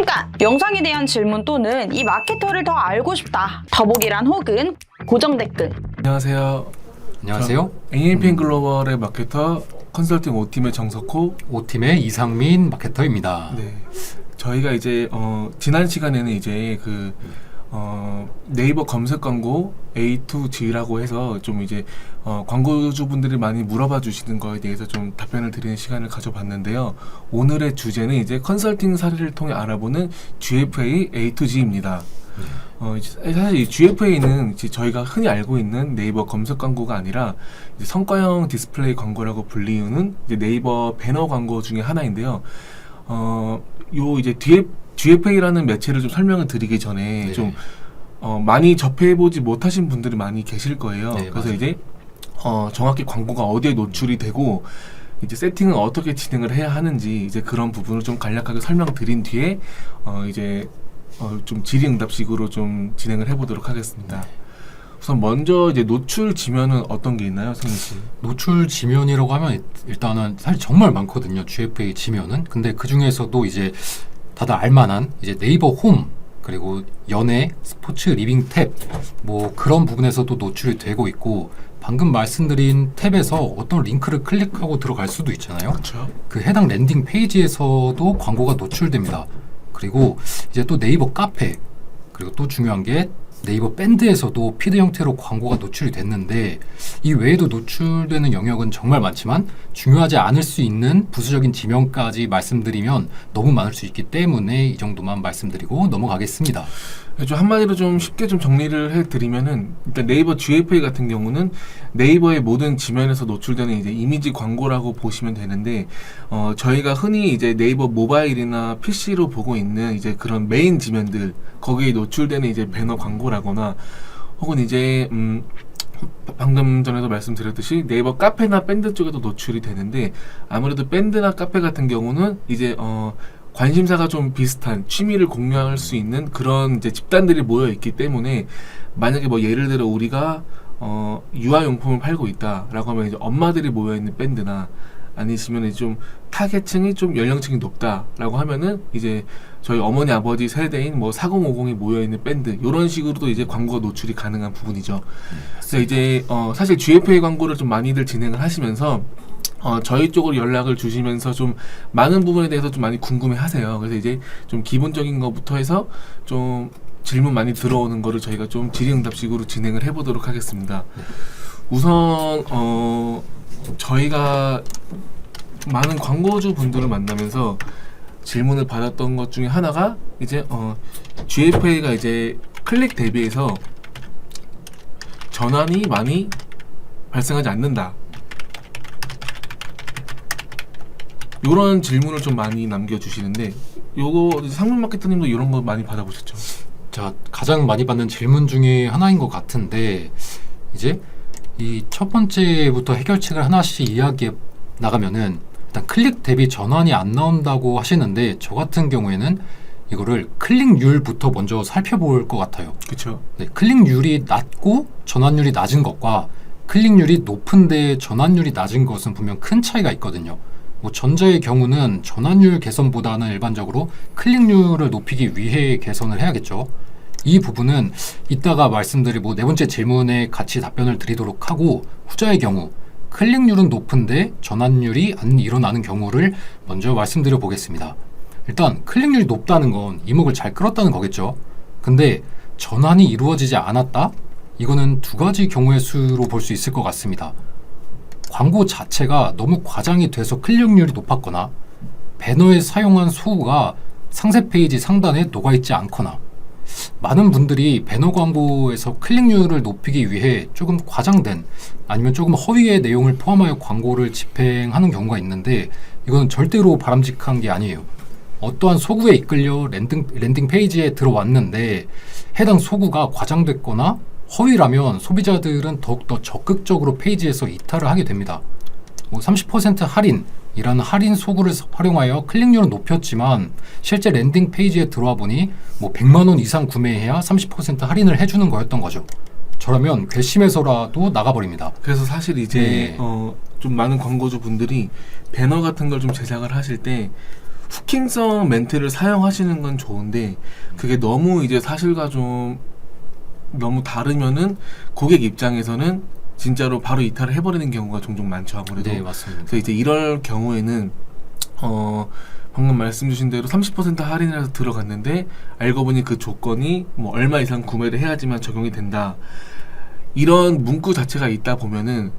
잠깐! 영상에 대한 질문 또는 이 마케터를 더 알고 싶다. 더보기란 혹은 고정 댓글. 안녕하세요. 안녕하세요. AMPN 글로벌의 마케터 컨설팅 5팀의 정석호, 5팀의 이상민 마케터입니다. 네. 저희가 이제 지난 시간에는 이제 네이버 검색 광고 A2G라고 해서 좀 이제 광고주분들이 많이 물어봐 주시는 거에 대해서 좀 답변을 드리는 시간을 가져봤는데요. 오늘의 주제는 이제 컨설팅 사례를 통해 알아보는 GFA A2G입니다. 사실 이 GFA는 이제 저희가 흔히 알고 있는 네이버 검색 광고가 아니라 이제 성과형 디스플레이 광고라고 불리우는 이제 네이버 배너 광고 중에 하나인데요. 요 이제 GFA라는 매체를 좀 설명을 드리기 전에 네. 좀 많이 접해보지 못하신 분들이 많이 계실 거예요. 네, 그래서 맞아요. 이제 정확히 광고가 어디에 노출이 되고 이제 세팅은 어떻게 진행을 해야 하는지 이제 그런 부분을 좀 간략하게 설명드린 뒤에 좀 질의응답식으로 좀 진행을 해보도록 하겠습니다. 우선 먼저 이제 노출 지면은 어떤 게 있나요, 성민 씨? 노출 지면이라고 하면 일단은 사실 정말 많거든요. GFA 지면은. 근데 그 중에서도 이제 다들 알만한 이제 네이버 홈 그리고 연예, 스포츠, 리빙 탭 뭐 그런 부분에서도 노출이 되고 있고 방금 말씀드린 탭에서 어떤 링크를 클릭하고 들어갈 수도 있잖아요. 그렇죠. 그 해당 랜딩 페이지에서도 광고가 노출됩니다. 그리고 이제 또 네이버 카페 그리고 또 중요한 게 네이버 밴드에서도 피드 형태로 광고가 노출이 됐는데 이 외에도 노출되는 영역은 정말 많지만 중요하지 않을 수 있는 부수적인 지명까지 말씀드리면 너무 많을 수 있기 때문에 이 정도만 말씀드리고 넘어가겠습니다. 좀 한마디로 좀 쉽게 좀 정리를 해드리면은 일단 네이버 GFA 같은 경우는 네이버의 모든 지면에서 노출되는 이제 이미지 광고라고 보시면 되는데 저희가 흔히 이제 네이버 모바일이나 PC로 보고 있는 이제 그런 메인 지면들 거기에 노출되는 이제 배너 광고라거나 혹은 이제 방금 전에도 말씀드렸듯이 네이버 카페나 밴드 쪽에도 노출이 되는데 아무래도 밴드나 카페 같은 경우는 이제 관심사가 좀 비슷한 취미를 공유할 수 있는 그런 이제 집단들이 모여 있기 때문에 만약에 뭐 예를 들어 우리가 유아용품을 팔고 있다라고 하면 이제 엄마들이 모여 있는 밴드나 아니시면 이제 좀 타겟층이 좀 연령층이 높다라고 하면은 이제 저희 어머니 아버지 세대인 뭐 4050이 모여 있는 밴드 이런 식으로도 이제 광고가 노출이 가능한 부분이죠. 그래서 이제 사실 GFA 광고를 좀 많이들 진행을 하시면서 저희 쪽으로 연락을 주시면서 좀 많은 부분에 대해서 좀 많이 궁금해 하세요. 그래서 이제 좀 기본적인 것부터 해서 좀 질문 많이 들어오는 거를 저희가 좀 질의응답식으로 진행을 해보도록 하겠습니다. 우선 저희가 많은 광고주 분들을 만나면서 질문을 받았던 것 중에 하나가 이제 GFA가 이제 클릭 대비해서 전환이 많이 발생하지 않는다. 요런 질문을 좀 많이 남겨주시는데 요거 상문 마케터님도 이런 거 많이 받아보셨죠? 자, 가장 많이 받는 질문 중에 하나인 것 같은데 이제 이 첫 번째부터 해결책을 하나씩 이야기해 나가면은 일단 클릭 대비 전환이 안 나온다고 하시는데 저 같은 경우에는 이거를 클릭률부터 먼저 살펴볼 것 같아요. 그렇죠. 네, 클릭률이 낮고 전환율이 낮은 것과 클릭률이 높은데 전환율이 낮은 것은 분명 큰 차이가 있거든요. 뭐 전자의 경우는 전환율 개선보다는 일반적으로 클릭률을 높이기 위해 개선을 해야겠죠. 이 부분은 이따가 말씀드릴 네 번째 질문에 같이 답변을 드리도록 하고 후자의 경우 클릭률은 높은데 전환율이 안 일어나는 경우를 먼저 말씀드려 보겠습니다. 일단 클릭률이 높다는 건 이목을 잘 끌었다는 거겠죠. 근데 전환이 이루어지지 않았다? 이거는 두 가지 경우의 수로 볼 수 있을 것 같습니다. 광고 자체가 너무 과장이 돼서 클릭률이 높았거나 배너에 사용한 소구가 상세 페이지 상단에 녹아있지 않거나 많은 분들이 배너 광고에서 클릭률을 높이기 위해 조금 과장된 아니면 조금 허위의 내용을 포함하여 광고를 집행하는 경우가 있는데 이건 절대로 바람직한 게 아니에요. 어떠한 소구에 이끌려 랜딩 페이지에 들어왔는데 해당 소구가 과장됐거나 허위라면 소비자들은 더욱더 적극적으로 페이지에서 이탈을 하게 됩니다. 30% 할인이라는 할인 소구를 활용하여 클릭률은 높였지만 실제 랜딩 페이지에 들어와 보니 100만 원 이상 구매해야 30% 할인을 해주는 거였던 거죠. 저라면 괘씸해서라도 나가버립니다. 그래서 사실 이제 좀 많은 광고주 분들이 배너 같은 걸 좀 제작을 하실 때 후킹성 멘트를 사용하시는 건 좋은데 그게 너무 이제 사실과 좀 너무 다르면은 고객 입장에서는 진짜로 바로 이탈을 해버리는 경우가 종종 많죠. 아무래도. 네, 맞습니다. 그래서 이제 이럴 경우에는 방금 말씀 주신 대로 30% 할인이라서 들어갔는데 알고 보니 그 조건이 뭐 얼마 이상 구매를 해야지만 적용이 된다. 이런 문구 자체가 있다 보면은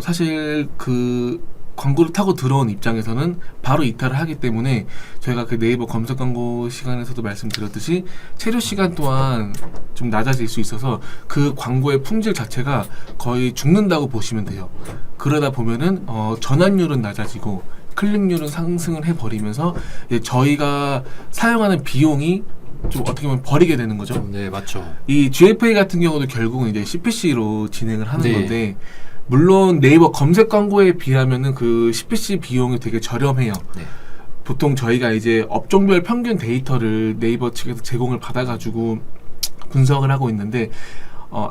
사실 그 광고를 타고 들어온 입장에서는 바로 이탈을 하기 때문에 저희가 그 네이버 검색 광고 시간에서도 말씀드렸듯이 체류 시간 또한 좀 낮아질 수 있어서 그 광고의 품질 자체가 거의 죽는다고 보시면 돼요. 그러다 보면은 전환율은 낮아지고 클릭률은 상승을 해버리면서 이제 저희가 사용하는 비용이 좀 어떻게 보면 버리게 되는 거죠. 네, 맞죠. 이 GFA 같은 경우도 결국은 이제 CPC로 진행을 하는 네. 건데 물론 네이버 검색 광고에 비하면은 그 CPC 비용이 되게 저렴해요. 네. 보통 저희가 이제 업종별 평균 데이터를 네이버 측에서 제공을 받아가지고 분석을 하고 있는데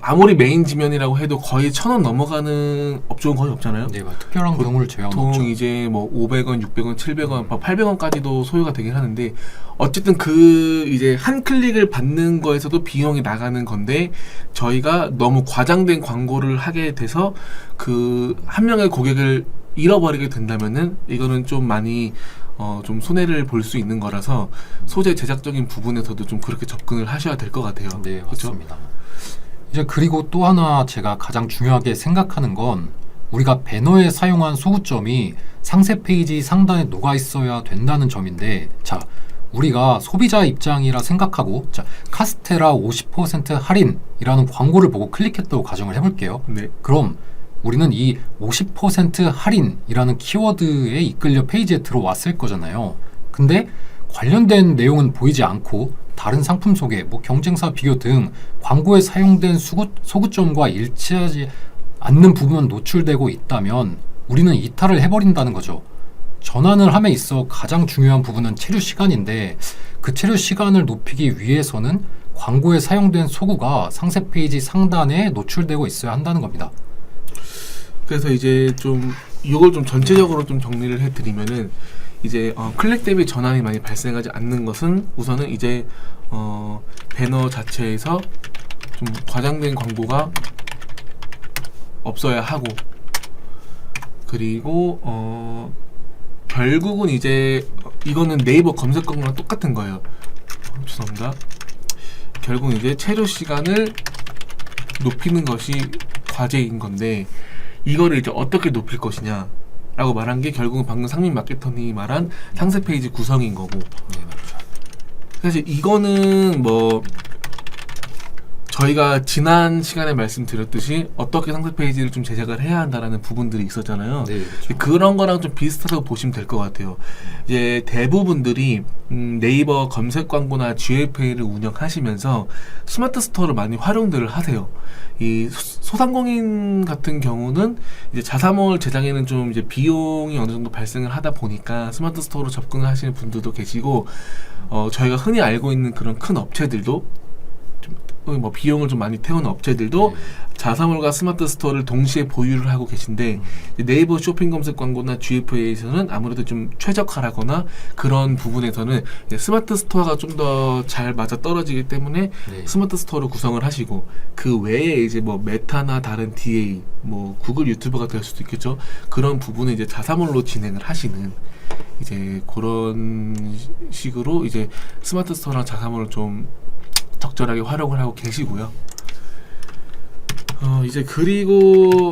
아무리 메인 지면이라고 해도 거의 1,000원 넘어가는 업종은 거의 없잖아요. 네, 특별한 경우를 제외하면 보통 없죠. 이제 뭐 500원, 600원, 700원, 800원까지도 소요가 되긴 하는데 어쨌든 그 이제 한 클릭을 받는 거에서도 비용이 나가는 건데 저희가 너무 과장된 광고를 하게 돼서 그 한 명의 고객을 잃어버리게 된다면은 이거는 좀 많이 좀 손해를 볼 수 있는 거라서 소재 제작적인 부분에서도 좀 그렇게 접근을 하셔야 될 것 같아요. 네, 그렇죠? 맞습니다. 이제 그리고 또 하나 제가 가장 중요하게 생각하는 건 우리가 배너에 사용한 소구점이 상세 페이지 상단에 녹아 있어야 된다는 점인데, 자, 우리가 소비자 입장이라 생각하고, 자, 카스테라 50% 할인이라는 광고를 보고 클릭했다고 가정을 해볼게요. 네. 그럼 우리는 이 50% 할인이라는 키워드에 이끌려 페이지에 들어왔을 거잖아요. 근데 관련된 내용은 보이지 않고 다른 상품 소개, 뭐 경쟁사 비교 등 광고에 사용된 소구점과 일치하지 않는 부분은 노출되고 있다면 우리는 이탈을 해버린다는 거죠. 전환을 함에 있어 가장 중요한 부분은 체류 시간인데 그 체류 시간을 높이기 위해서는 광고에 사용된 소구가 상세 페이지 상단에 노출되고 있어야 한다는 겁니다. 그래서 이제 좀 이걸 좀 전체적으로 좀 정리를 해드리면은 이제 클릭 대비 전환이 많이 발생하지 않는 것은 우선은 이제 배너 자체에서 좀 과장된 광고가 없어야 하고 그리고 결국은 이제 이거는 네이버 검색 광고랑 똑같은 거예요. 죄송합니다. 결국 이제 체류 시간을 높이는 것이 과제인 건데 이거를 이제 어떻게 높일 것이냐 라고 말한 게 결국은 방금 상민 마케터님이 말한 상세 페이지 구성인 거고. 네, 맞죠. 사실 이거는 뭐 저희가 지난 시간에 말씀드렸듯이 어떻게 상세 페이지를 좀 제작을 해야 한다라는 부분들이 있었잖아요. 네, 그렇죠. 그런 거랑 좀 비슷하다고 보시면 될 것 같아요. 이제 대부분들이 네이버 검색 광고나 GFA를 운영하시면서 스마트 스토어를 많이 활용들을 하세요. 이 소상공인 같은 경우는 이제 자사몰 제작에는 좀 이제 비용이 어느 정도 발생을 하다 보니까 스마트 스토어로 접근을 하시는 분들도 계시고, 저희가 흔히 알고 있는 그런 큰 업체들도 뭐 비용을 좀 많이 태우는 업체들도 자사몰과 스마트 스토어를 동시에 보유를 하고 계신데 네이버 쇼핑 검색 광고나 GFA에서는 아무래도 좀 최적화라거나 그런 부분에서는 스마트 스토어가 좀 더 잘 맞아 떨어지기 때문에 네. 스마트 스토어를 구성을 하시고 그 외에 이제 뭐 메타나 다른 DA 뭐 구글 유튜버가 될 수도 있겠죠. 그런 부분은 이제 자사몰로 진행을 하시는 이제 그런 식으로 이제 스마트 스토어랑 자사몰을 좀 적절하게 활용을 하고 계시고요. 이제 그리고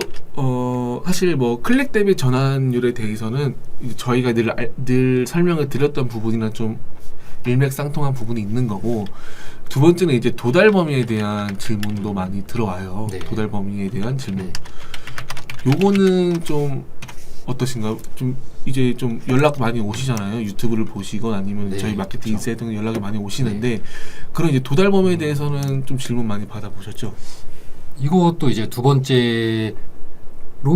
사실 뭐 클릭 대비 전환율에 대해서는 이제 저희가 늘 설명을 드렸던 부분이랑 좀 일맥상통한 부분이 있는 거고, 두 번째는 이제 도달 범위에 대한 질문도 많이 들어와요. 네. 도달 범위에 대한 질문. 네. 요거는 좀 어떠신가요? 좀 이제 좀 연락 많이 오시잖아요. 유튜브를 보시건 아니면 네, 저희 마케팅 그렇죠. 인사이트 등 연락이 많이 오시는데 그런 이제 도달 범위에 대해서는 좀 질문 많이 받아보셨죠? 이것도 이제 두 번째로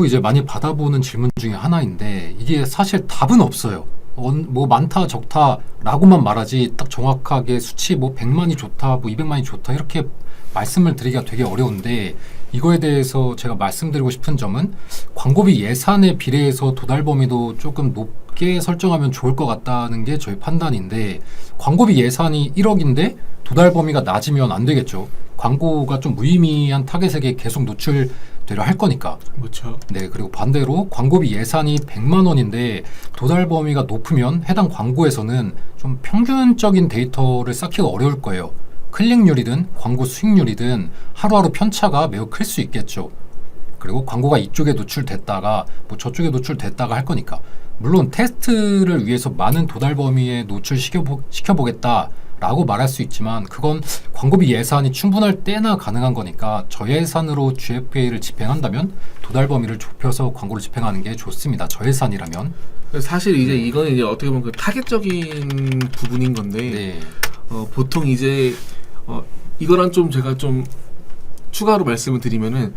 이제 많이 받아보는 질문 중에 하나인데 이게 사실 답은 없어요. 뭐 많다 적다라고만 말하지 딱 정확하게 수치 뭐 100만이 좋다 뭐 200만이 좋다 이렇게 말씀을 드리기가 되게 어려운데 이거에 대해서 제가 말씀드리고 싶은 점은 광고비 예산에 비례해서 도달 범위도 조금 높게 설정하면 좋을 것 같다는 게 저희 판단인데 광고비 예산이 1억인데 도달 범위가 낮으면 안 되겠죠. 광고가 좀 무의미한 타겟에게 계속 노출되려 할 거니까. 그렇죠. 네, 그리고 반대로 광고비 예산이 100만 원인데 도달 범위가 높으면 해당 광고에서는 좀 평균적인 데이터를 쌓기가 어려울 거예요. 클릭률이든 광고 수익률이든 하루하루 편차가 매우 클 수 있겠죠. 그리고 광고가 이쪽에 노출됐다가 뭐 저쪽에 노출됐다가 할 거니까. 물론 테스트를 위해서 많은 도달 범위에 노출시켜보겠다라고 말할 수 있지만 그건 광고비 예산이 충분할 때나 가능한 거니까 저예산으로 GFA를 집행한다면 도달 범위를 좁혀서 광고를 집행하는 게 좋습니다. 저예산이라면. 사실 이제 이거는 이제 어떻게 보면 그 타겟적인 부분인 건데 네. 보통 이제 이거랑 좀 제가 좀 추가로 말씀을 드리면은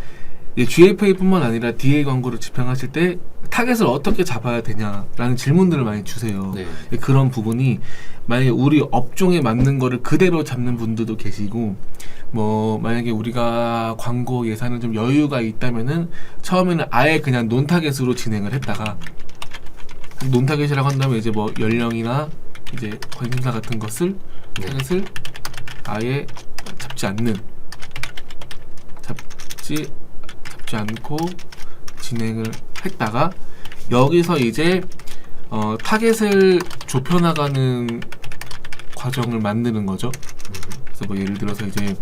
GFA뿐만 아니라 DA 광고를 집행하실 때 타겟을 어떻게 잡아야 되냐라는 질문들을 많이 주세요. 네. 그런 부분이 만약에 우리 업종에 맞는 거를 그대로 잡는 분들도 계시고 뭐 만약에 우리가 광고 예산은 좀 여유가 있다면은 처음에는 아예 그냥 논타겟으로 진행을 했다가 논타겟이라고 한다면 이제 뭐 연령이나 이제 관심사 같은 것을 타겟을 아예 잡지 않고 진행을 했다가 여기서 이제 타겟을 좁혀나가는 과정을 만드는 거죠. 그래서 뭐 예를 들어서 이제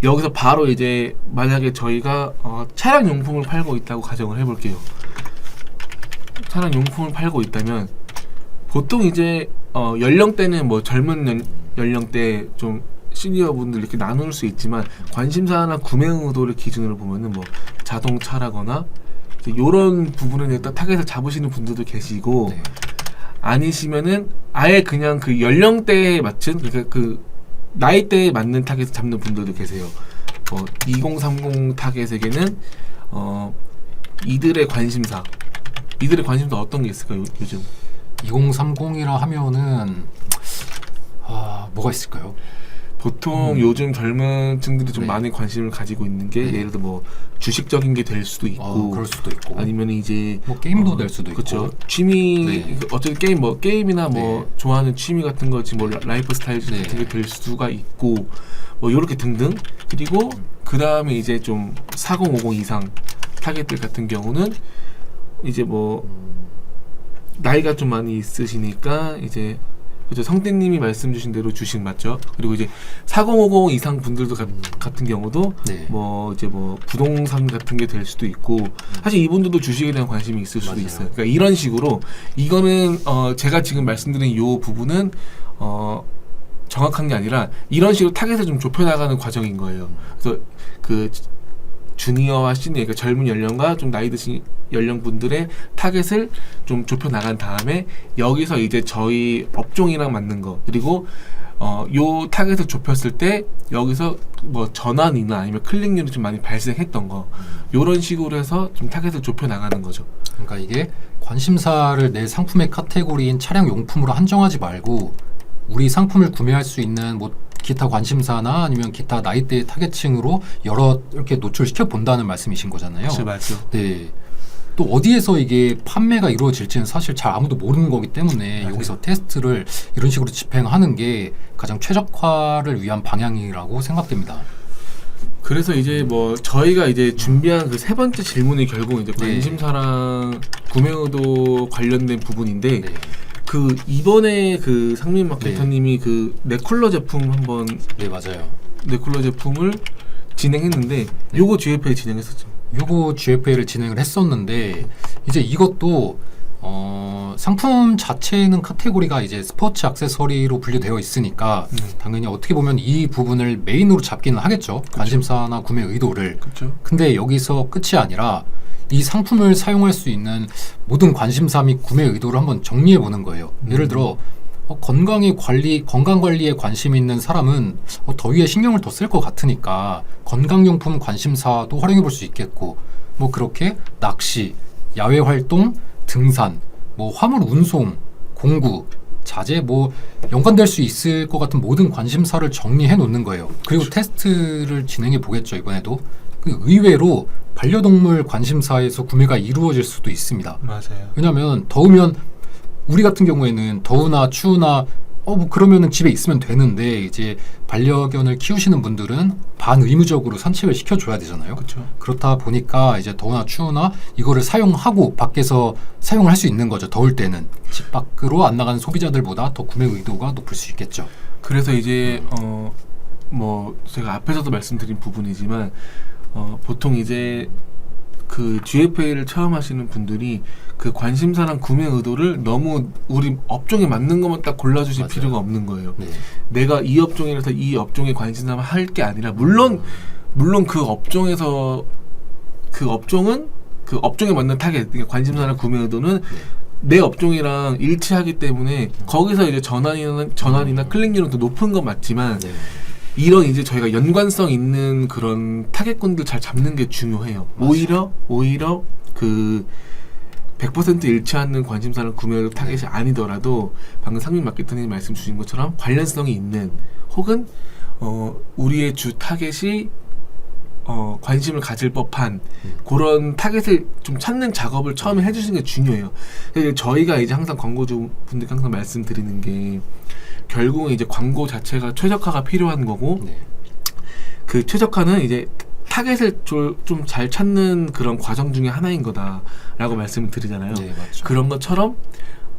여기서 바로 이제 만약에 저희가 차량 용품을 팔고 있다고 가정을 해볼게요. 차량 용품을 팔고 있다면 보통 이제 연령대는 뭐 젊은 연령대 좀 시니어 분들 이렇게 나눌 수 있지만 관심사나 구매 의도를 기준으로 보면은 뭐 자동차라거나 이런 부분에 일단 타겟을 잡으시는 분들도 계시고 네. 아니시면은 아예 그냥 그 연령대에 맞춘 그러니까 그 나이대에 맞는 타겟을 잡는 분들도 계세요. 2030 타겟에게는 이들의 관심사 어떤 게 있을까요 요즘? 2030이라 하면은 뭐가 있을까요? 보통 요즘 젊은 층들이 좀 네. 많이 관심을 가지고 있는 게 네. 예를 들어 뭐 주식적인 게 될 수도 있고 그럴 수도 있고 아니면 이제 뭐 게임도 될 수도 그쵸. 있고 취미 네. 어쨌든 게임이나 뭐 네. 좋아하는 취미 같은 거지 뭐 라이프 스타일 네. 같은 게 될 수가 있고 뭐 요렇게 등등 그리고 그 다음에 이제 좀 4050 이상 타겟들 같은 경우는 이제 뭐 나이가 좀 많이 있으시니까 이제 그죠 성대님이 말씀 주신 대로 주식 맞죠? 그리고 이제 4050 이상 분들도 같은 경우도 네. 뭐 이제 뭐 부동산 같은 게 될 수도 있고 사실 이분들도 주식에 대한 관심이 있을 수도 맞아요. 있어요. 그러니까 이런 식으로 이거는 제가 지금 말씀드린 요 부분은 정확한 게 아니라 이런 식으로 타겟을 좀 좁혀나가는 과정인 거예요. 그래서 그 주니어와 시니어, 그러니까 젊은 연령과 좀 나이 드신 연령분들의 타겟을 좀 좁혀 나간 다음에 여기서 이제 저희 업종이랑 맞는 거 그리고 요 타겟을 좁혔을 때 여기서 뭐 전환이나 아니면 클릭률이 좀 많이 발생했던 거 요런 식으로 해서 좀 타겟을 좁혀 나가는 거죠. 그러니까 이게 관심사를 내 상품의 카테고리인 차량 용품으로 한정하지 말고 우리 상품을 구매할 수 있는 뭐 기타 관심사나 아니면 기타 나이대의 타겟층으로 여러 이렇게 노출시켜 본다는 말씀이신 거잖아요. 그렇죠, 맞죠. 네. 또 어디에서 이게 판매가 이루어질지는 사실 잘 아무도 모르는 거기 때문에 맞아요. 여기서 테스트를 이런 식으로 집행하는 게 가장 최적화를 위한 방향이라고 생각됩니다. 그래서 이제 뭐 저희가 이제 준비한 그 세 번째 질문이 결국 이제 네. 관심사랑 구매 의도 관련된 부분인데 네. 그 이번에 그 상민 마케터님이 그 네쿨러 제품 한번 네, 맞아요. 네쿨러 제품을 진행했는데 요거 GFA 진행했었죠. 요거 GFA를 진행을 했었는데 이제 이것도 상품 자체는 카테고리가 이제 스포츠 액세서리로 분류되어 있으니까 당연히 어떻게 보면 이 부분을 메인으로 잡기는 하겠죠. 관심사나 구매 의도를. 그렇죠. 근데 여기서 끝이 아니라 이 상품을 사용할 수 있는 모든 관심사 및 구매 의도를 한번 정리해 보는 거예요. 예를 들어 건강 관리에 관심이 있는 사람은 더위에 신경을 더 쓸 것 같으니까 건강용품 관심사도 활용해 볼 수 있겠고 뭐 그렇게 낚시, 야외 활동, 등산, 뭐 화물 운송, 공구, 자재 뭐 연관될 수 있을 것 같은 모든 관심사를 정리해 놓는 거예요. 그리고 테스트를 진행해 보겠죠, 이번에도. 근데 의외로 반려동물 관심사에서 구매가 이루어질 수도 있습니다. 맞아요. 왜냐하면 더우면 우리 같은 경우에는 더우나 추우나 뭐 그러면은 집에 있으면 되는데 이제 반려견을 키우시는 분들은 반의무적으로 산책을 시켜줘야 되잖아요. 그렇죠. 그렇다 보니까 이제 더우나 추우나 이거를 사용하고 밖에서 사용을 할 수 있는 거죠. 더울 때는 집 밖으로 안 나가는 소비자들보다 더 구매 의도가 높을 수 있겠죠. 그래서 이제 뭐 제가 앞에서도 말씀드린 부분이지만 보통 이제 그 GFA를 처음 하시는 분들이 그 관심사랑 구매 의도를 너무 우리 업종에 맞는 것만 딱 골라주실 맞아요. 필요가 없는 거예요. 네. 내가 이 업종이라서 이 업종에 관심사만 할 게 아니라 물론 그 업종에서 그 업종은 그 업종에 맞는 타겟, 그러니까 관심사랑 구매 의도는 내 업종이랑 일치하기 때문에 거기서 이제 전환이나 클릭률은 더 높은 건 맞지만 네. 이런 이제 저희가 연관성 있는 그런 타겟군들 잘 잡는 게 중요해요. 맞아요. 오히려 그 100% 일치하는 관심사를 구매할 타겟이 아니더라도 방금 상민 마케터님 말씀 주신 것처럼 관련성이 있는 혹은 우리의 주 타겟이 관심을 가질 법한 그런 타겟을 좀 찾는 작업을 처음에 해주시는 게 중요해요. 그래서 저희가 이제 항상 광고주 분들께 항상 말씀드리는 게 결국은 이제 광고 자체가 최적화가 필요한 거고 네. 그 최적화는 이제 타겟을 좀 잘 찾는 그런 과정 중에 하나인 거다라고 말씀을 드리잖아요. 네, 맞죠. 그런 것처럼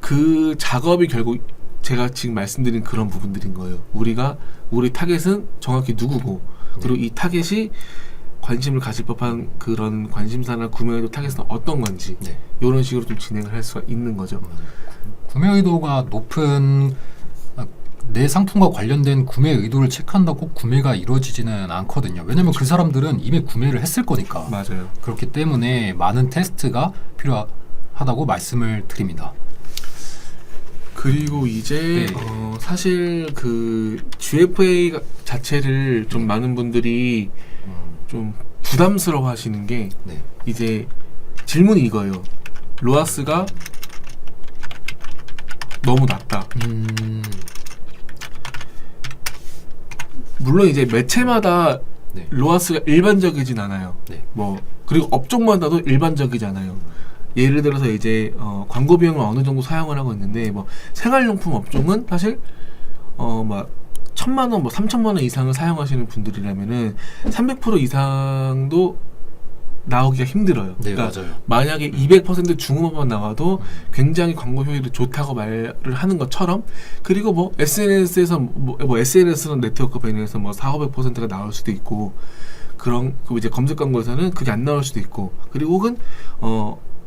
그 작업이 결국 제가 지금 말씀드린 그런 부분들인 거예요. 우리 타겟은 정확히 누구고 그리고 이 타겟이 관심을 가질 법한 그런 관심사나 구매의도 타겟은 어떤 건지 네. 이런 식으로 좀 진행을 할 수가 있는 거죠. 구매 의도가 높은 내 상품과 관련된 구매 의도를 체크한다고 꼭 구매가 이루어지지는 않거든요. 왜냐면 그 사람들은 이미 구매를 했을 거니까. 맞아요. 그렇기 때문에 많은 테스트가 필요하다고 말씀을 드립니다. 그리고 이제 네. 사실 그 GFA 자체를 좀 많은 분들이 좀 부담스러워 하시는 게 네. 이제 질문이 이거예요. 로아스가 너무 낮다. 물론 이제 매체마다 네. 로아스가 일반적이진 않아요. 네. 뭐 그리고 업종마다도 일반적이잖아요. 예를 들어서 이제 광고 비용을 어느 정도 사용을 하고 있는데 뭐 생활용품 업종은 사실 막 1,000만 원, 뭐 3,000만 원 이상을 사용하시는 분들이라면은 300% 이상도 나오기가 힘들어요. 네, 그러니까 맞아요. 만약에 200% 중후반만 나와도 굉장히 광고 효율이 좋다고 말을 하는 것처럼 그리고 뭐 SNS에서 뭐 SNS는 네트워크 베뉴에서 뭐 400~500%가 나올 수도 있고 그런 그 이제 검색 광고에서는 그게 안 나올 수도 있고 그리고 혹은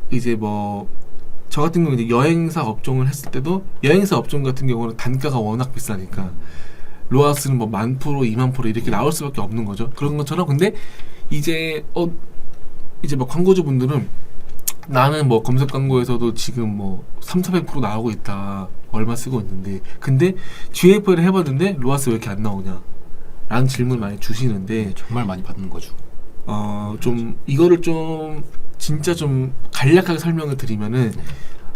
이제 뭐 저 같은 경우 이제 여행사 업종을 했을 때도 여행사 업종 같은 경우는 단가가 워낙 비싸니까 로아스는 뭐 10,000%, 20,000% 이렇게 나올 수밖에 없는 거죠. 그런 것처럼 근데 이제 이제 뭐 광고주분들은 나는 뭐 검색 광고에서도 지금 뭐 3,400% 나오고 있다. 얼마 쓰고 있는데 근데 GF를 해봤는데 로아스 왜 이렇게 안 나오냐? 라는 질문을 많이 주시는데 네, 정말 많이 받는 거죠. 좀 이거를 좀 진짜 좀 간략하게 설명을 드리면은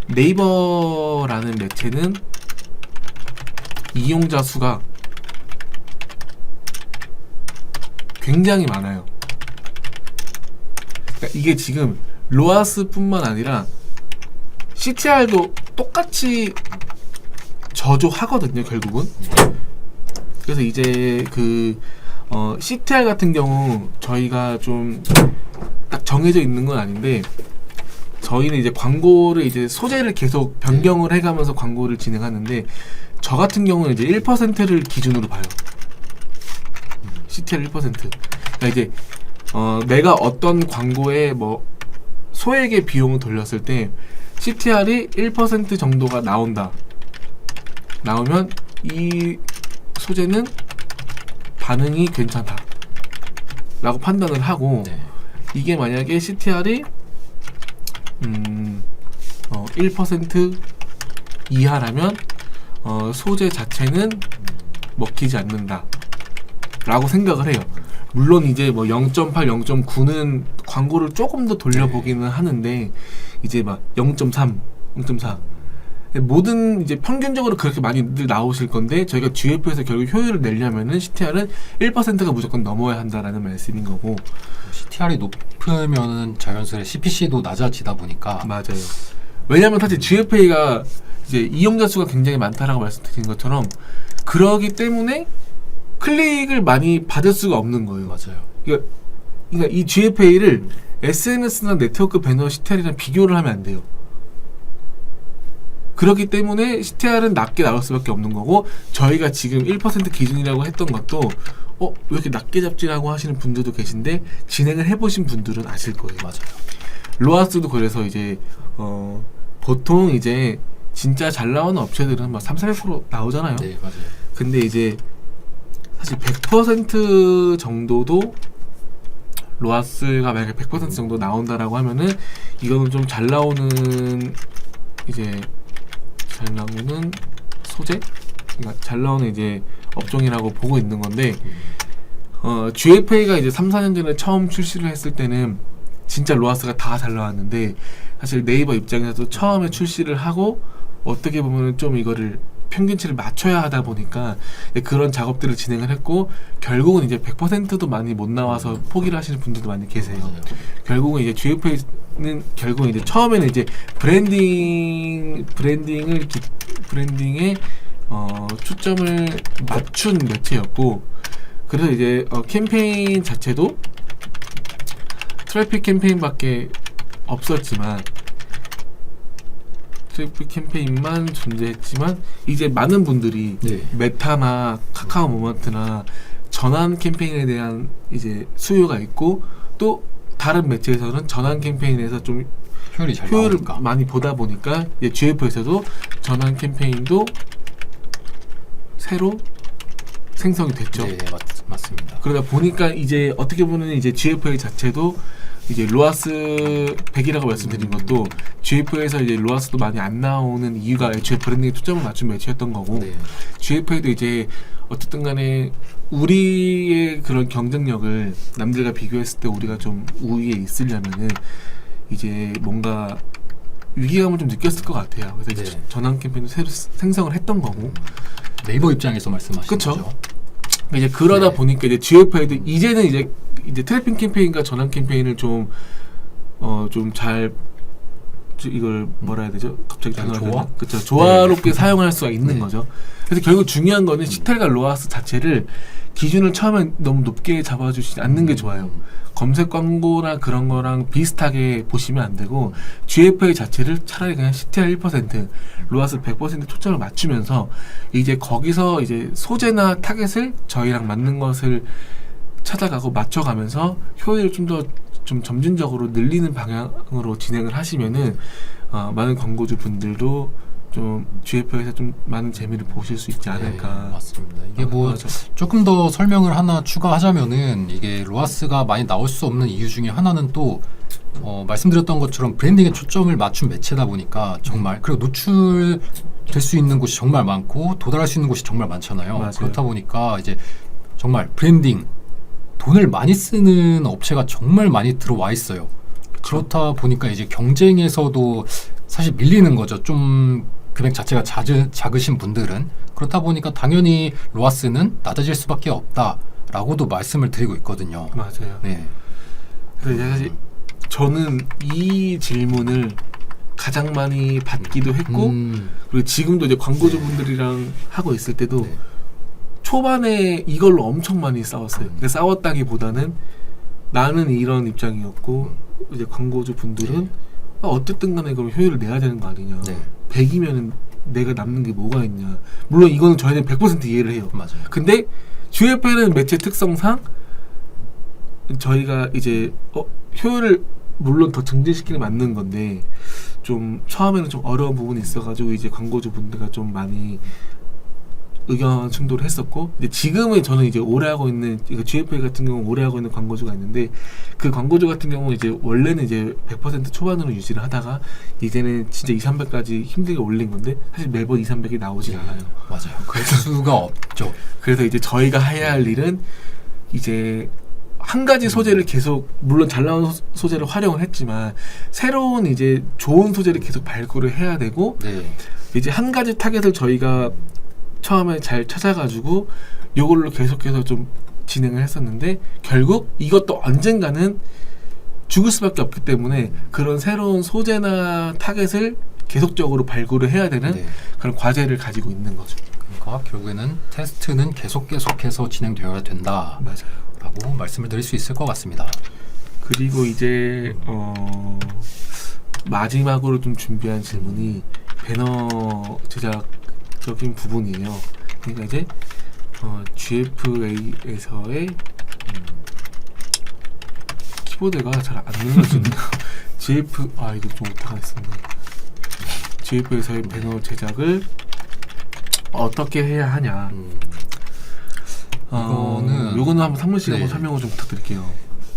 네이버라는 매체는 이용자 수가 굉장히 많아요. 그러니까 이게 지금 로아스뿐만 아니라 CTR도 똑같이 저조하거든요, 결국은. 그래서 이제 그 CTR 같은 경우 저희가 좀 딱 정해져 있는 건 아닌데 저희는 이제 광고를 이제 소재를 계속 변경을 해가면서 광고를 진행하는데 저 같은 경우는 이제 1%를 기준으로 봐요. CTR 1%. 그러니까 이제 내가 어떤 광고에 뭐 소액의 비용을 돌렸을 때 CTR이 1% 정도가 나오면 이 소재는 반응이 괜찮다 라고 판단을 하고 네. 이게 만약에 CTR이 1% 이하라면 소재 자체는 먹히지 않는다 라고 생각을 해요. 물론 이제 뭐 0.8, 0.9는 광고를 조금 더 돌려보기는 하는데 이제 막 0.3, 0.4 모든 이제 평균적으로 그렇게 많이들 나오실 건데 저희가 GF에서 결국 효율을 내려면은 CTR은 1%가 무조건 넘어야 한다라는 말씀인 거고. CTR이 높으면은 자연스레 CPC도 낮아지다 보니까 맞아요. 왜냐하면 사실 GFA가 이제 이용자 수가 굉장히 많다라고 말씀드린 것처럼 그러기 때문에 클릭을 많이 받을 수가 없는 거예요. 맞아요. 그러니까 이 GFA를 SNS나 네트워크 배너 CTR이랑 비교를 하면 안 돼요. 그렇기 때문에 CTR은 낮게 나올 수밖에 없는 거고 저희가 지금 1% 기준이라고 했던 것도 왜 이렇게 낮게 잡지라고 하시는 분들도 계신데 진행을 해보신 분들은 아실 거예요. 맞아요. 로아스도 그래서 이제 보통 이제 진짜 잘 나오는 업체들은 막 300~400% 나오잖아요. 네, 맞아요. 근데 이제 사실 100% 정도도 로아스가 만약에 100% 정도 나온다라고 하면은 이거는 좀 잘 나오는 이제 잘 나오는 소재? 그러니까 잘 나오는 이제 업종이라고 보고 있는 건데 GFA가 이제 3~4년 전에 처음 출시를 했을 때는 진짜 로아스가 다 잘 나왔는데 사실 네이버 입장에서도 처음에 출시를 하고 어떻게 보면은 좀 이거를 평균치를 맞춰야 하다 보니까 그런 작업들을 진행을 했고 결국은 이제 100%도 많이 못 나와서 포기를 하시는 분들도 많이 계세요. 맞아요. 결국은 이제 GFA는 결국은 이제 처음에는 이제 브랜딩에 초점을 맞춘 매체였고 그래서 이제 캠페인 자체도 트래픽 캠페인밖에 없었지만 트래픽 캠페인만 존재했지만 이제 많은 분들이 네. 메타나 카카오 모먼트나 전환 캠페인에 대한 이제 수요가 있고 또 다른 매체에서는 전환 캠페인에서 좀 효율이 잘 효율을 나오니까. 많이 보다 보니까 이제 GF에서도 전환 캠페인도 새로 생성이 됐죠. 네, 맞습니다. 그러다 보니까 이제 어떻게 보면 이제 GFA 자체도 이제 로아스 100이라고 말씀드린 것도 GFA에서 이제 로아스도 많이 안 나오는 이유가 애초에 브랜딩에 초점을 맞춘 매체였던 거고 네. GFA도 이제 어쨌든 간에 우리의 그런 경쟁력을 남들과 비교했을 때 우리가 좀 우위에 있으려면은 이제 뭔가 위기감을 좀 느꼈을 것 같아요. 그래서 이제 네. 전환 캠페인도 새로 생성을 했던 거고 네이버 입장에서 말씀하신 그쵸. 거죠. 이제 그러다 네. 보니까 이제 GFA도 이제는 이제 트래픽 캠페인과 전환 캠페인을 좀 잘 이걸 뭐라 해야 되죠? 갑자기 단어가 그렇죠. 조화롭게 사용할 수가 있는 거죠. 그래서 결국 중요한 거는 CTR과 로아스 자체를 기준을 처음에 너무 높게 잡아주시지 않는 게 좋아요. 검색 광고나 그런 거랑 비슷하게 보시면 안 되고 GFA 자체를 차라리 그냥 CTR 1%, 로아스 100% 초점을 맞추면서 이제 거기서 이제 소재나 타겟을 저희랑 맞는 것을 찾아가고 맞춰가면서 효율을 좀 더 좀 점진적으로 늘리는 방향으로 진행을 하시면은 많은 광고주 분들도 좀 GF에서 좀 많은 재미를 보실 수 있지 않을까. 네, 맞습니다. 이게 뭐 맞아. 조금 더 설명을 하나 추가하자면은 이게 로아스가 많이 나올 수 없는 이유 중에 하나는 또 말씀드렸던 것처럼 브랜딩에 초점을 맞춘 매체다 보니까 정말 그리고 노출될 수 있는 곳이 정말 많고 도달할 수 있는 곳이 정말 많잖아요. 맞아요. 그렇다 보니까 이제 정말 브랜딩 돈을 많이 쓰는 업체가 정말 많이 들어와 있어요. 그렇다 보니까 이제 경쟁에서도 사실 밀리는 거죠. 좀 금액 자체가 작으신 분들은. 그렇다 보니까 당연히 로아스는 낮아질 수밖에 없다라고도 말씀을 드리고 있거든요. 맞아요. 네. 그래서 이제 사실 저는 이 질문을 가장 많이 받기도 했고 그리고 지금도 이제 광고주분들이랑 하고 있을 때도 네. 초반에 이걸로 엄청 많이 싸웠어요. 그러니까 싸웠다기보다는 나는 이런 입장이었고 이제 광고주 분들은 어쨌든 간에 그럼 효율을 내야 되는 거 아니냐. 네. 100이면 내가 남는 게 뭐가 있냐. 물론 이거는 저희는 100% 이해를 해요. 맞아요. 근데 GFA는 매체 특성상 저희가 이제 효율을 물론 더 증진시키는 맞는 건데 좀 처음에는 좀 어려운 부분이 있어가지고 이제 광고주 분들과 좀 많이 의견 충돌을 했었고 이제 지금은 저는 이제 오래 하고 있는 GFA 같은 경우 오래 하고 있는 광고주가 있는데 그 광고주 같은 경우 이제 원래는 이제 100% 초반으로 유지를 하다가 이제는 진짜 200~300까지 힘들게 올린 건데 사실 매번 200~300이 나오지 않아요. 맞아요. 그럴 수가 없죠. 그래서 이제 저희가 해야 할 일은 이제 한 가지 소재를 계속 물론 잘 나온 소재를 활용을 했지만 새로운 이제 좋은 소재를 계속 발굴을 해야 되고 네. 이제 한 가지 타겟을 저희가 처음에 잘 찾아가지고 요걸로 계속해서 좀 진행을 했었는데 결국 이것도 언젠가는 죽을 수밖에 없기 때문에 그런 새로운 소재나 타겟을 계속적으로 발굴을 해야 되는 네. 그런 과제를 가지고 있는 거죠. 그러니까 결국에는 테스트는 계속해서 진행되어야 된다라고 맞아요. 말씀을 드릴 수 있을 것 같습니다. 그리고 이제 마지막으로 좀 준비한 질문이 배너 제작적인 부분이에요. 그러니까 이제 GFA에서의 키보드가 잘 안 눌러지네요. 이거 좀 못하겠습니다. GF에서의 배너 제작을 어떻게 해야 하냐. 요거는 한번 상문 씨가 한번 설명을 좀 부탁드릴게요.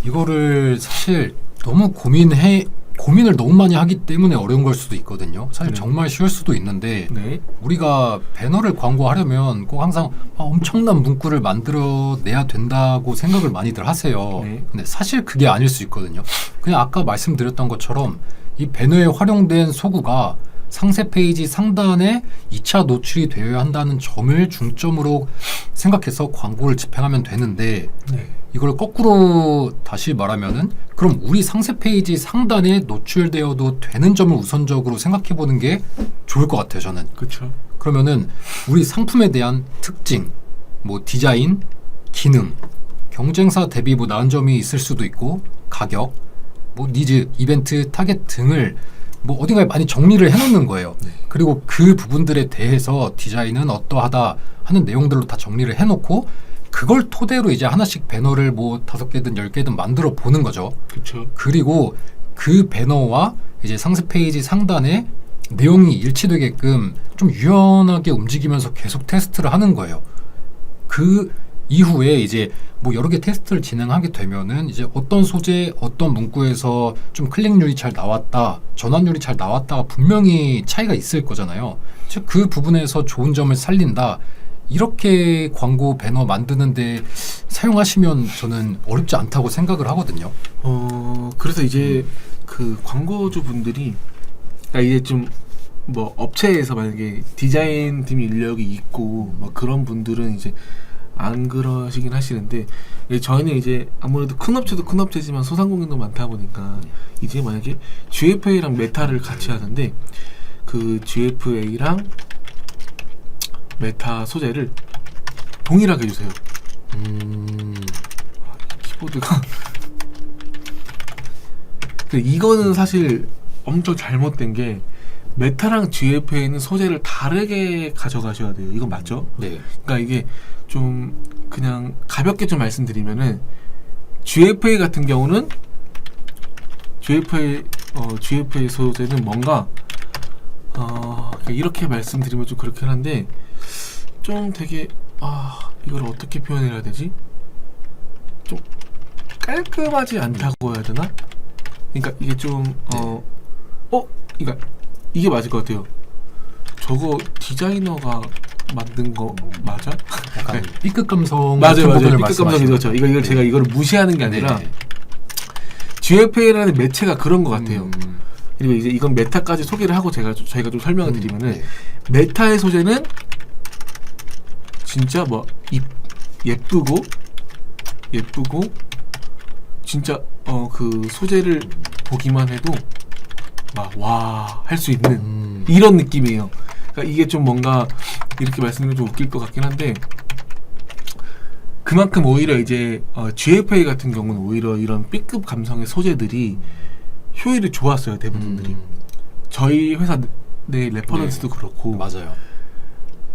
이거를 사실 너무 고민을 너무 많이 하기 때문에 어려운 걸 수도 있거든요. 사실 정말 쉬울 수도 있는데 네. 우리가 배너를 광고하려면 꼭 항상 엄청난 문구를 만들어내야 된다고 생각을 많이들 하세요. 네. 근데 사실 그게 아닐 수 있거든요. 그냥 아까 말씀드렸던 것처럼 이 배너에 활용된 소구가 상세 페이지 상단에 2차 노출이 되어야 한다는 점을 중점으로 생각해서 광고를 집행하면 되는데 네. 이걸 거꾸로 다시 말하면은 그럼 우리 상세 페이지 상단에 노출되어도 되는 점을 우선적으로 생각해 보는 게 좋을 것 같아요, 저는. 그렇죠. 그러면은 우리 상품에 대한 특징, 뭐 디자인, 기능, 경쟁사 대비 뭐 나은 점이 있을 수도 있고 가격, 뭐 니즈, 이벤트, 타겟 등을 뭐 어딘가에 많이 정리를 해놓는 거예요. 네. 그리고 그 부분들에 대해서 디자인은 어떠하다 하는 내용들로 다 정리를 해놓고 그걸 토대로 이제 하나씩 배너를 뭐 5개든 10개든 만들어 보는 거죠. 그렇죠. 그리고 그 배너와 이제 상세 페이지 상단에 내용이 일치되게끔 좀 유연하게 움직이면서 계속 테스트를 하는 거예요. 그 이후에 이제 뭐 여러 개 테스트를 진행하게 되면은 이제 어떤 소재, 어떤 문구에서 좀 클릭률이 잘 나왔다, 전환율이 잘 나왔다가 분명히 차이가 있을 거잖아요. 즉 그 부분에서 좋은 점을 살린다. 이렇게 광고 배너 만드는데 사용하시면 저는 어렵지 않다고 생각을 하거든요. 그래서 이제 그 광고주 분들이 이제 좀 뭐 업체에서 만약에 디자인 팀 인력이 있고 뭐 그런 분들은 이제 안 그러시긴 하시는데 저희는 이제 아무래도 큰 업체도 큰 업체지만 소상공인도 많다 보니까 이제 만약에 GFA랑 메타를 같이 하는데 그 GFA랑 메타 소재를 동일하게 해주세요. 키보드가 근데 이거는 사실 엄청 잘못된 게 메타랑 GFA는 소재를 다르게 가져가셔야 돼요. 이건 맞죠? 네. 그러니까 이게 좀 그냥 가볍게 좀 말씀드리면은 GFA 같은 경우는 GFA 소재는 뭔가 이렇게 말씀드리면 좀 그렇긴 한데 좀 되게 이걸 어떻게 표현해야 되지? 좀 깔끔하지 않다고 해야 되나? 그러니까 이게 좀 그러니까 이게 맞을 것 같아요. 저거 디자이너가 만든 거 맞아? 약간 B급 감성 맞아요. 부분을 B급 말씀하시는 감성이 그렇죠. 이걸 네. 제가 이거를 무시하는 게 아니라 네. GFA라는 매체가 그런 것 같아요. 그리고 이제 이건 메타까지 소개를 하고 저희가 좀 설명을 드리면은 네. 메타의 소재는 진짜 뭐 예쁘고 진짜 그 소재를 보기만 해도 막 와 할 수 있는 이런 느낌이에요. 그러니까 이게 좀 뭔가 이렇게 말씀드리면 좀 웃길 것 같긴 한데 그만큼 오히려 이제 GFA 같은 경우는 오히려 이런 B급 감성의 소재들이 효율이 좋았어요. 대부분들이 저희 회사 내 레퍼런스도 그렇고 맞아요.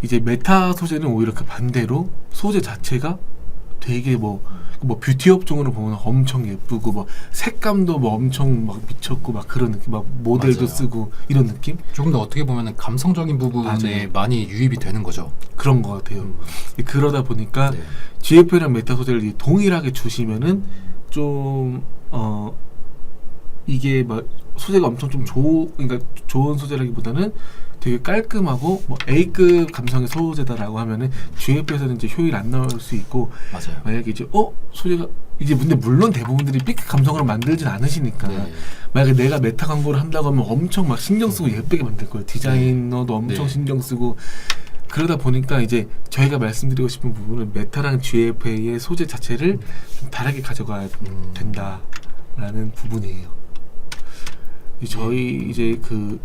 이제 메타 소재는 오히려 그 반대로 소재 자체가 되게 뭐 뷰티 업종으로 보면 엄청 예쁘고 뭐 색감도 뭐 엄청 막 미쳤고 막 그런 느낌, 막 모델도 맞아요. 쓰고 이런 느낌? 조금 더 어떻게 보면 감성적인 부분에 맞아요. 많이 유입이 되는 거죠. 그런 것 같아요. 그러다 보니까 네. GFA랑 메타 소재를 동일하게 주시면은 좀 이게 막 소재가 엄청 좀 그러니까 좋은 소재라기보다는 되게 깔끔하고 뭐 A급 감성의 소재다라고 하면은 GF에서는 이제 효율 안 나올 수 있고 맞아요. 만약에 이제 소재가 이제 근데 물론 대부분들이 B급 감성으로 만들진 않으시니까 네. 만약에 내가 메타 광고를 한다고 하면 엄청 막 신경 쓰고 예쁘게 만들 거예요. 디자이너도 엄청 네. 신경 쓰고 그러다 보니까 이제 저희가 말씀드리고 싶은 부분은 메타랑 GFA의 소재 자체를 좀 다르게 가져가야 된다라는 부분이에요. 저희 이제 그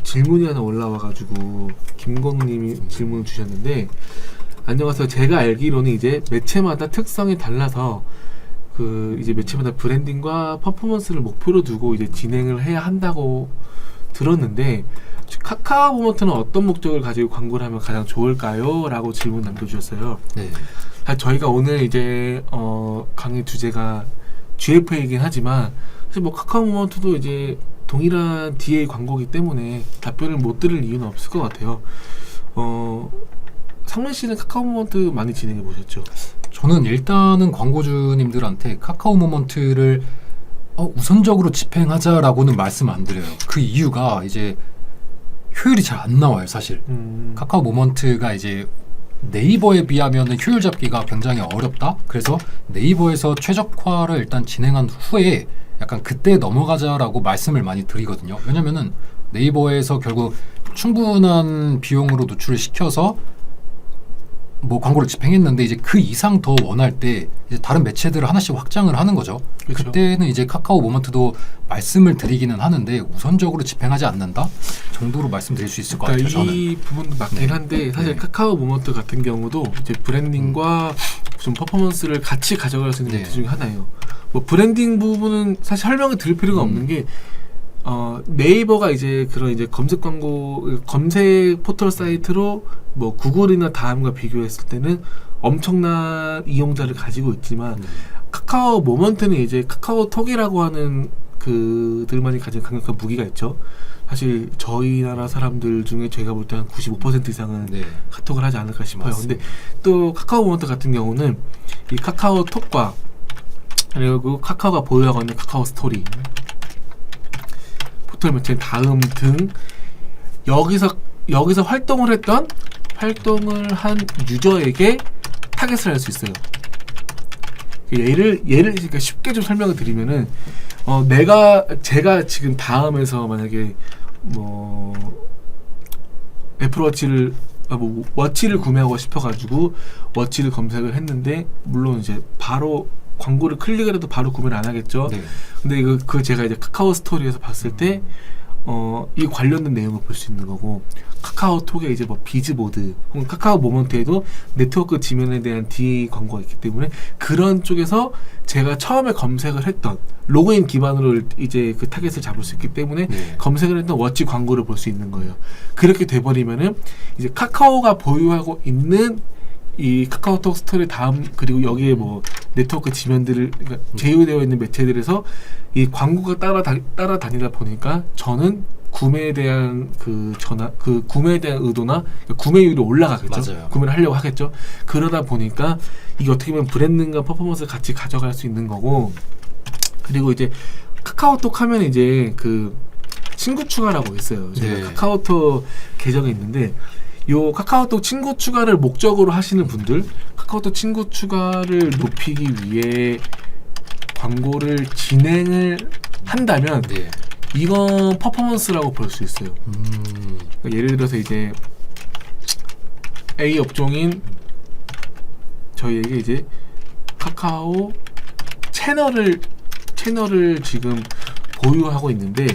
질문이 하나 올라와가지고 김광님이 질문을 주셨는데 안녕하세요. 제가 알기로는 이제 매체마다 특성이 달라서 그 이제 매체마다 브랜딩과 퍼포먼스를 목표로 두고 이제 진행을 해야 한다고 들었는데 카카오 모먼트는 어떤 목적을 가지고 광고를 하면 가장 좋을까요? 라고 질문 남겨주셨어요. 네. 사실 저희가 오늘 이제 강의 주제가 GFA이긴 하지만 사실 뭐 카카오 모먼트도 이제 동일한 DA 광고이기 때문에 답변을 못 들을 이유는 없을 것 같아요. 상민 씨는 카카오 모먼트 많이 진행해 보셨죠? 저는 일단은 광고주님들한테 카카오 모먼트를 우선적으로 집행하자라고는 말씀 안 드려요. 그 이유가 이제 효율이 잘 안 나와요, 사실. 카카오 모먼트가 이제 네이버에 비하면 효율 잡기가 굉장히 어렵다. 그래서 네이버에서 최적화를 일단 진행한 후에 약간 그때 넘어가자라고 말씀을 많이 드리거든요. 왜냐면은 네이버에서 결국 충분한 비용으로 노출을 시켜서 뭐 광고를 집행했는데 이제 그 이상 더 원할 때 이제 다른 매체들을 하나씩 확장을 하는 거죠. 그렇죠. 그때는 이제 카카오 모먼트도 말씀을 드리기는 하는데 우선적으로 집행하지 않는다 정도로 말씀드릴 수 있을 것 같아요. 저는. 이 부분도 맞긴 네. 한데 사실 네. 카카오 모먼트 같은 경우도 이제 브랜딩과 좀 퍼포먼스를 같이 가져갈 수 있는 네. 멘트 중에 하나예요. 뭐 브랜딩 부분은 사실 설명을 드릴 필요가 없는 게 네이버가 이제 그런 이제 검색 광고 검색 포털 사이트로 뭐 구글이나 다음과 비교했을 때는 엄청난 이용자를 가지고 있지만 카카오 모먼트는 이제 카카오톡이라고 하는 그들만이 가진 강력한 무기가 있죠. 사실 저희 나라 사람들 중에 제가 볼 때 한 95% 이상은 네. 카톡을 하지 않을까 싶어요. 맞습니다. 근데 또 카카오 모먼트 같은 경우는 이 카카오톡과 그리고 카카오가 보유하고 있는 카카오 스토리, 포털 매체 다음 등 여기서 활동을 한 유저에게 타겟을 할 수 있어요. 예를 그러니까 쉽게 좀 설명을 드리면은 제가 지금 다음에서 만약에 뭐 애플워치를 워치를 구매하고 싶어가지고 워치를 검색을 했는데 물론 이제 바로 광고를 클릭을 해도 바로 구매를 안 하겠죠. 네. 근데 그 제가 이제 카카오 스토리에서 봤을 때 이 관련된 내용을 볼 수 있는 거고 카카오톡에 이제 뭐 비즈보드 혹은 카카오 모먼트에도 네트워크 지면에 대한 DA 광고가 있기 때문에 그런 쪽에서 제가 처음에 검색을 했던 로그인 기반으로 이제 그 타겟을 잡을 수 있기 때문에 네. 검색을 했던 워치 광고를 볼 수 있는 거예요. 그렇게 돼버리면은 이제 카카오가 보유하고 있는 이 카카오톡 스토리 다음 그리고 여기에 뭐 네트워크 지면들을 그러니까 제휴되어 있는 매체들에서 이 광고가 따라다니다 보니까 저는 구매에 대한 구매에 대한 의도나 구매율이 올라가겠죠. 맞아요. 구매를 하려고 하겠죠. 그러다 보니까 이게 어떻게 보면 브랜딩과 퍼포먼스를 같이 가져갈 수 있는 거고 그리고 이제 카카오톡 하면 이제 그 친구 추가라고 있어요. 제가 네. 카카오톡 계정에 있는데 요 카카오톡 친구 추가를 목적으로 하시는 분들 카카오톡 친구 추가를 높이기 위해 광고를 진행을 한다면 네. 이건 퍼포먼스라고 볼 수 있어요. 그러니까 예를 들어서 이제 A 업종인 저희에게 이제 카카오 채널을 지금 보유하고 있는데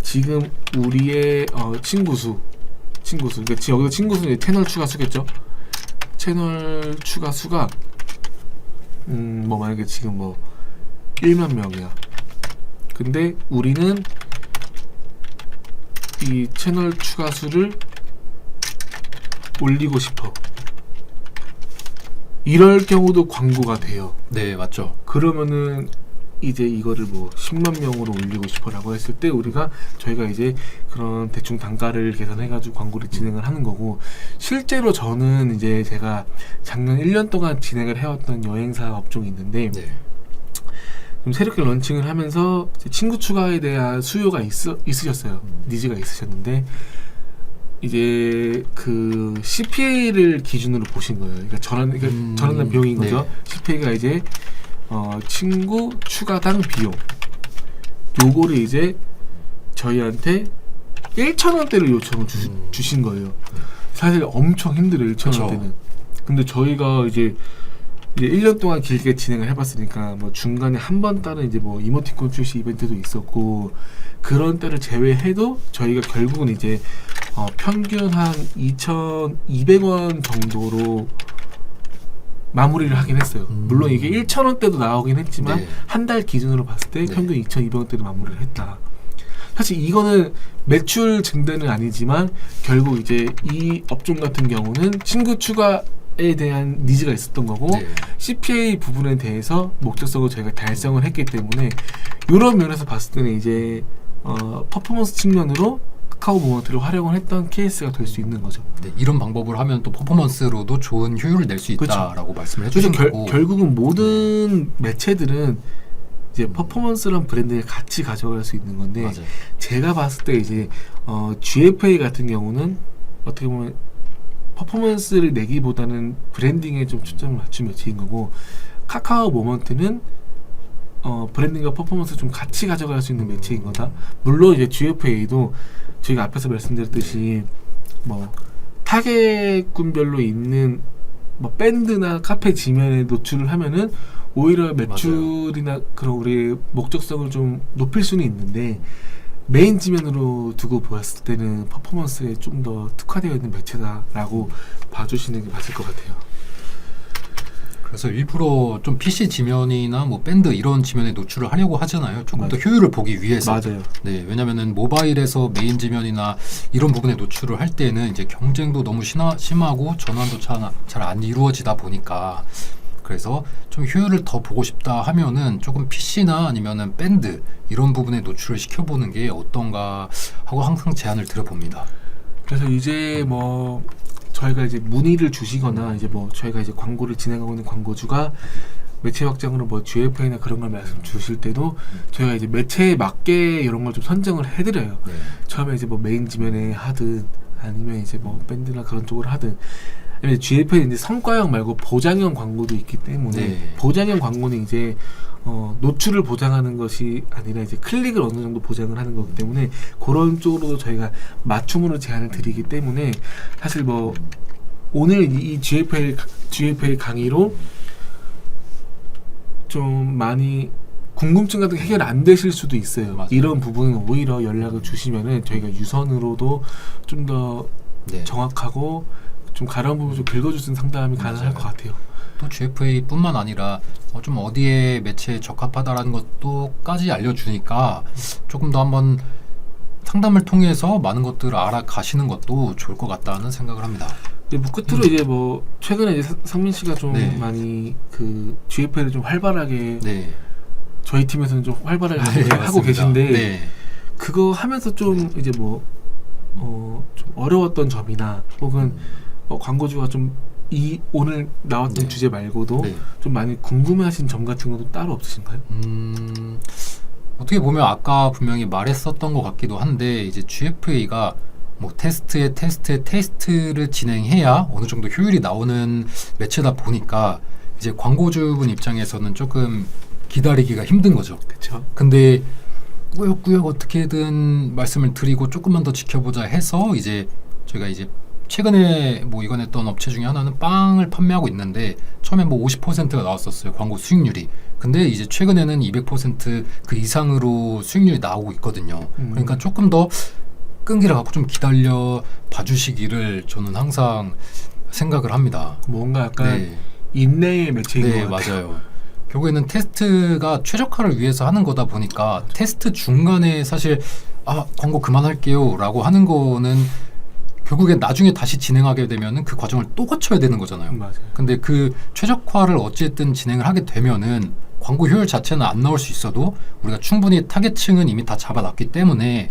지금 우리의 친구수 그러니까 지금 여기서 친구수는 채널 추가 수겠죠. 채널 추가 수가 뭐 만약에 지금 뭐 1만 명이야. 근데 우리는 이 채널 추가 수를 올리고 싶어. 이럴 경우도 광고가 돼요. 네, 맞죠. 그러면은 이제 이거를 뭐 10만 명으로 올리고 싶어라고 했을 때 저희가 이제 그런 대충 단가를 계산해가지고 광고를 진행을 하는 거고 실제로 저는 이제 제가 작년 1년 동안 진행을 해왔던 여행사 업종이 있는데 네. 좀 새롭게 런칭을 하면서 이제 친구 추가에 대한 수요가 있으셨어요. 니즈가 있으셨는데 이제 그 CPA를 기준으로 보신 거예요. 그러니까 전환된 비용인 거죠. 네. CPA가 이제 친구 추가당 비용 요거를 이제 저희한테 1,000원대를 요청을 주신 거예요. 사실 엄청 힘들어요. 1,000원대는. 근데 저희가 이제 1년 동안 길게 진행을 해봤으니까 뭐 중간에 한 번 따른 이제 뭐 이모티콘 출시 이벤트도 있었고 그런 때를 제외해도 저희가 결국은 이제 평균 한 2,200원 정도로 마무리를 하긴 했어요. 물론 이게 1,000원대도 나오긴 했지만 네. 한 달 기준으로 봤을 때 네. 평균 2,200원대로 마무리를 했다. 사실 이거는 매출 증대는 아니지만 결국 이제 이 업종 같은 경우는 친구 추가에 대한 니즈가 있었던 거고 네. CPA 부분에 대해서 목적성을 저희가 달성을 했기 때문에 이런 면에서 봤을 때는 이제 퍼포먼스 측면으로 카카오 모먼트를 활용을 했던 케이스가 될 수 있는 거죠. 네, 이런 방법을 하면 또 퍼포먼스로도 좋은 효율을 낼 수 있다라고 말씀을 그래서 해주신 거고 결국은 모든 매체들은 이제 퍼포먼스랑 브랜딩을 같이 가져갈 수 있는 건데 맞아요. 제가 봤을 때 이제 GFA 같은 경우는 어떻게 보면 퍼포먼스를 내기보다는 브랜딩에 좀 초점을 맞춘 매체인 거고 카카오 모먼트는 브랜딩과 퍼포먼스 좀 같이 가져갈 수 있는 매체인 거다. 물론 이제 GFA도 저희가 앞에서 말씀드렸듯이 뭐 타겟군별로 있는 뭐 밴드나 카페 지면에 노출을 하면은 오히려 매출이나 그런 우리 목적성을 좀 높일 수는 있는데 메인 지면으로 두고 보았을 때는 퍼포먼스에 좀 더 특화되어 있는 매체다라고 봐주시는 게 맞을 것 같아요. 그래서 일부러 좀 PC 지면이나 뭐 밴드 이런 지면에 노출을 하려고 하잖아요. 조금 더 맞아요. 효율을 보기 위해서. 맞아요. 네, 왜냐면은 모바일에서 메인 지면이나 이런 부분에 노출을 할 때는 이제 경쟁도 너무 심하고 전환도 잘 안 이루어지다 보니까 그래서 좀 효율을 더 보고 싶다 하면은 조금 PC나 아니면은 밴드 이런 부분에 노출을 시켜보는 게 어떤가 하고 항상 제안을 드려봅니다. 그래서 이제 뭐 저희가 이제 문의를 주시거나 이제 뭐 저희가 이제 광고를 진행하고 있는 광고주가 매체 확장으로 뭐 GFA나 그런 걸 말씀 주실 때도 저희가 이제 매체에 맞게 이런 걸 좀 선정을 해드려요. 네. 처음에 이제 뭐 메인 지면에 하든 아니면 이제 뭐 밴드나 그런 쪽으로 하든 아니면 GFA는 이제 성과형 말고 보장형 광고도 있기 때문에 네. 보장형 광고는 이제 노출을 보장하는 것이 아니라 이제 클릭을 어느 정도 보장을 하는 거기 때문에 그런 쪽으로도 저희가 맞춤으로 제안을 드리기 때문에 사실 뭐 오늘 이 GFA 강의로 좀 많이 궁금증 같은 게 해결 안 되실 수도 있어요. 맞아요. 이런 부분은 오히려 연락을 주시면은 저희가 유선으로도 좀 더 네. 정확하고 좀 가려운 부분 좀 긁어주는 상담이 가능할 맞아요. 것 같아요. 또 GFA뿐만 아니라 좀 어디에 매체에 적합하다라는 것도까지 알려주니까 조금 더 한번 상담을 통해서 많은 것들을 알아가시는 것도 좋을 것 같다는 생각을 합니다. 이제 뭐 끝으로 이제 뭐 최근에 이제 상민 씨가 좀 네. 많이 그 GFA를 좀 활발하게 네. 저희 팀에서는 좀 활발하게 네, 하고 맞습니다. 계신데 네. 그거 하면서 좀 이제 뭐 좀 어려웠던 점이나 혹은 광고주가 좀 오늘 나왔던 네. 주제 말고도 네. 좀 많이 궁금해하신 점 같은 것도 따로 없으신가요? 어떻게 보면 아까 분명히 말했었던 것 같기도 한데 이제 GFA가 뭐 테스트를 진행해야 어느 정도 효율이 나오는 매체다 보니까 이제 광고주분 입장에서는 조금 기다리기가 힘든 거죠. 그렇죠. 근데 꾸역꾸역 어떻게든 말씀을 드리고 조금만 더 지켜보자 해서 이제 저희가 이제 최근에 뭐 이건했던 업체 중에 하나는 빵을 판매하고 있는데 처음에 뭐 50%가 나왔었어요. 광고 수익률이. 근데 이제 최근에는 200%그 이상으로 수익률이 나오고 있거든요. 그러니까 조금 더 끈기를 갖고 좀 기다려 봐주시기를 저는 항상 생각을 합니다. 뭔가 약간 네. 인내의 매체인 네, 것 같아요. 맞아요. 결국에는 테스트가 최적화를 위해서 하는 거다 보니까 테스트 중간에 사실 광고 그만할게요 라고 하는 거는 결국엔 나중에 다시 진행하게 되면은 그 과정을 또 거쳐야 되는 거잖아요. 맞아요. 근데 그 최적화를 어찌됐든 진행을 하게 되면은 광고 효율 자체는 안 나올 수 있어도 우리가 충분히 타겟층은 이미 다 잡아놨기 때문에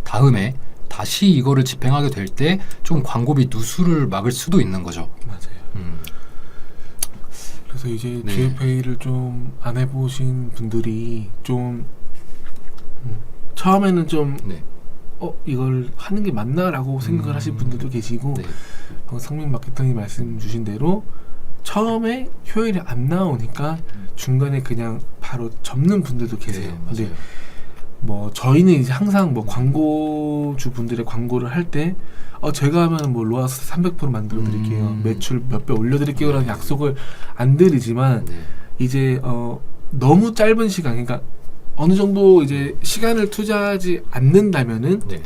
다음에 다시 이거를 집행하게 될 때 좀 광고비 누수를 막을 수도 있는 거죠. 맞아요. 그래서 이제 네. GFA를 좀 안 해보신 분들이 좀 처음에는 좀 네. 이걸 하는 게 맞나라고 생각을 하실 분들도 계시고 네. 방금 상민 마케터님 말씀 주신 대로 처음에 효율이 안 나오니까 중간에 그냥 바로 접는 분들도 계세요. 네, 근데 맞아요. 뭐 저희는 이제 항상 뭐 광고주 분들의 광고를 할 때 제가 하면 뭐 로아스 300% 만들어 드릴게요. 매출 몇 배 올려 드릴게요라는 약속을 안 드리지만 네. 이제 너무 짧은 시간, 그러니까 어느 정도 이제 시간을 투자하지 않는다면은 네.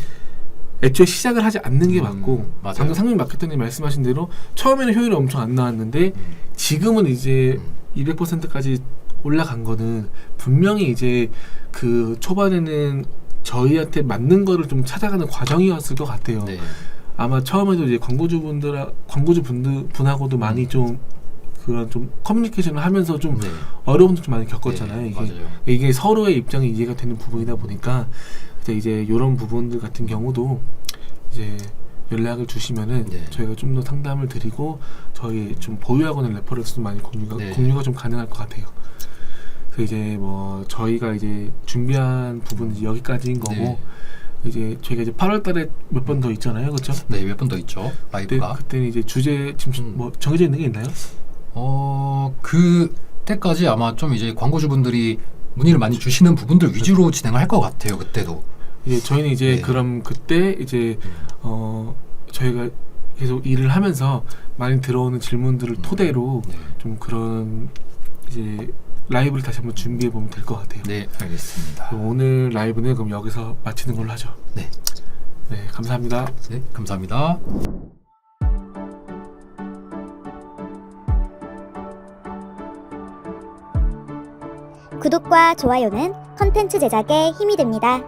애초에 시작을 하지 않는 게 맞고 맞아요. 방금 상민 마케터님 말씀하신 대로 처음에는 효율이 엄청 안 나왔는데 지금은 이제 200%까지 올라간 거는 분명히 이제 그 초반에는 저희한테 맞는 거를 좀 찾아가는 과정이었을 것 같아요. 네. 아마 처음에도 이제 광고주분하고도 많이 좀 그런 좀 커뮤니케이션을 하면서 좀 네. 어려움도 좀 많이 겪었잖아요. 네, 이게, 맞아요. 이게 서로의 입장이 이해가 되는 부분이다 보니까 이제 이런 부분들 같은 경우도 이제 연락을 주시면은 네. 저희가 좀 더 상담을 드리고 저희 좀 보유하고 있는 레퍼런스도 많이 네. 공유가 좀 가능할 것 같아요. 그래서 이제 뭐 저희가 이제 준비한 부분은 여기까지인 거고 네. 이제 저희가 이제 8월달에 몇 번 더 있잖아요, 그렇죠? 네, 몇 번 더 있죠. 라이브가. 그때는 이제 주제 지금 뭐 정해져 있는 게 있나요? 그때까지 아마 좀 이제 광고주분들이 문의를 많이 주시는 부분들 위주로 진행을 할 것 같아요. 그때도. 이제 저희는 이제 네. 그럼 그때 이제 저희가 계속 일을 하면서 많이 들어오는 질문들을 토대로 네. 좀 그런 이제 라이브를 다시 한번 준비해 보면 될 것 같아요. 네, 알겠습니다. 그럼 오늘 라이브는 그럼 여기서 마치는 걸로 하죠. 네. 네, 감사합니다. 네, 감사합니다. 구독과 좋아요는 컨텐츠 제작에 힘이 됩니다.